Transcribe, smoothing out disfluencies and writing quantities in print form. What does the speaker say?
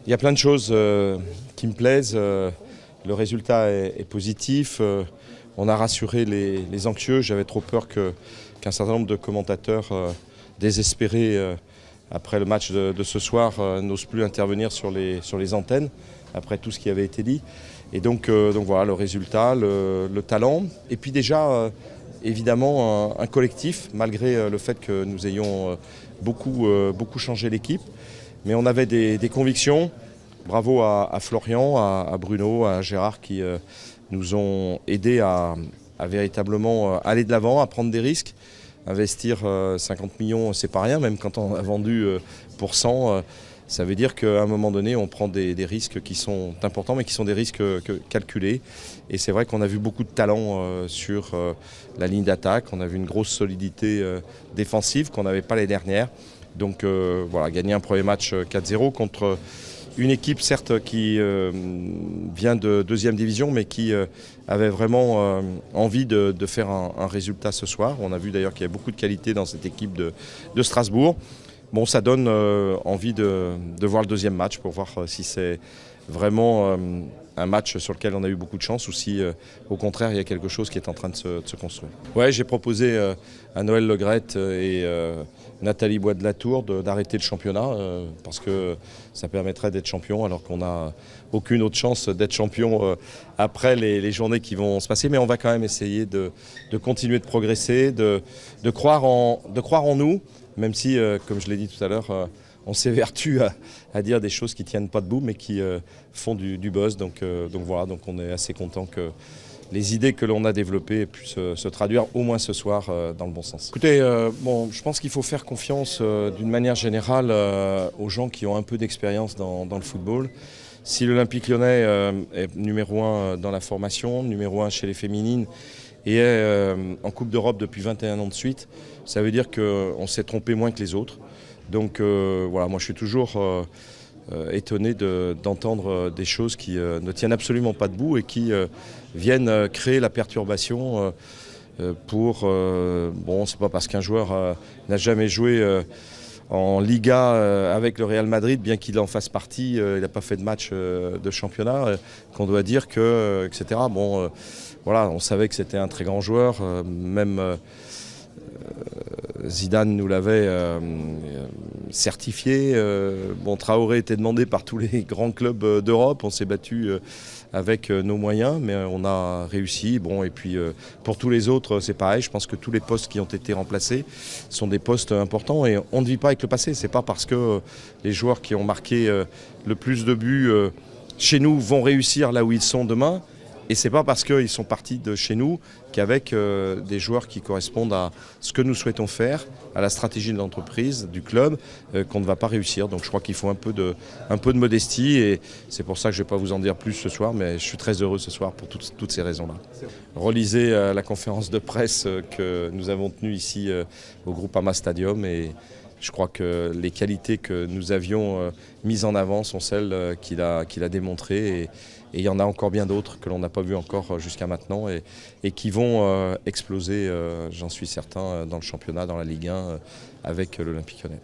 Il y a plein de choses qui me plaisent. Le résultat est positif. On a rassuré les anxieux. J'avais trop peur qu'un certain nombre de commentateurs désespérés après le match de ce soir n'osent plus intervenir sur les antennes après tout ce qui avait été dit. Et donc voilà, le résultat, le talent. Et puis déjà, évidemment, un collectif, malgré le fait que nous ayons beaucoup changé l'équipe. Mais on avait des convictions. Bravo à Florian, à Bruno, à Gérard qui nous ont aidés à véritablement aller de l'avant, à prendre des risques. Investir 50 millions, c'est pas rien, même quand on a vendu pour 100, ça veut dire qu'à un moment donné, on prend des risques qui sont importants, mais qui sont des risques calculés. Et c'est vrai qu'on a vu beaucoup de talent sur la ligne d'attaque, on a vu une grosse solidité défensive qu'on n'avait pas les dernières. Donc voilà, gagner un premier match 4-0 contre une équipe certes qui vient de deuxième division, mais qui avait vraiment envie de faire un résultat ce soir. On a vu d'ailleurs qu'il y avait beaucoup de qualité dans cette équipe de Strasbourg. Bon, ça donne envie de voir le deuxième match pour voir si c'est vraiment un match sur lequel on a eu beaucoup de chance ou si au contraire il y a quelque chose qui est en train de se construire. Ouais, j'ai proposé à Noël Le Graët et Nathalie Bois de la Tour d'arrêter le championnat parce que ça permettrait d'être champion alors qu'on n'a aucune autre chance d'être champion après les journées qui vont se passer. Mais on va quand même essayer de continuer de progresser, de croire en nous, même si, comme je l'ai dit tout à l'heure, on s'évertue à dire des choses qui ne tiennent pas debout mais qui font du buzz. Donc voilà, donc on est assez content que les idées que l'on a développées puissent se traduire au moins ce soir dans le bon sens. Écoutez, je pense qu'il faut faire confiance d'une manière générale aux gens qui ont un peu d'expérience dans le football. Si l'Olympique Lyonnais est numéro 1 dans la formation, numéro 1 chez les féminines et est en Coupe d'Europe depuis 21 ans de suite, ça veut dire qu'on s'est trompé moins que les autres. Donc voilà, moi je suis toujours étonné d'entendre des choses qui ne tiennent absolument pas debout et qui viennent créer la perturbation bon, c'est pas parce qu'un joueur n'a jamais joué en Liga avec le Real Madrid, bien qu'il en fasse partie, il n'a pas fait de match de championnat, qu'on doit dire que, etc. Bon, voilà, on savait que c'était un très grand joueur, même Zidane nous l'avait certifié. Bon, Traoré était demandé par tous les grands clubs d'Europe. On s'est battu avec nos moyens, mais on a réussi. Bon, et puis pour tous les autres, c'est pareil. Je pense que tous les postes qui ont été remplacés sont des postes importants et on ne vit pas avec le passé. C'est pas parce que les joueurs qui ont marqué le plus de buts chez nous vont réussir là où ils sont demain. Et ce n'est pas parce qu'ils sont partis de chez nous qu'avec des joueurs qui correspondent à ce que nous souhaitons faire, à la stratégie de l'entreprise, du club, qu'on ne va pas réussir. Donc je crois qu'il faut un peu de modestie et c'est pour ça que je ne vais pas vous en dire plus ce soir, mais je suis très heureux ce soir pour toutes ces raisons-là. Relisez la conférence de presse que nous avons tenue ici au Groupama Stadium et je crois que les qualités que nous avions mises en avant sont celles qu'il a démontrées et il y en a encore bien d'autres que l'on n'a pas vu encore jusqu'à maintenant et qui vont exploser, j'en suis certain, dans le championnat, dans la Ligue 1 avec l'Olympique Lyonnais.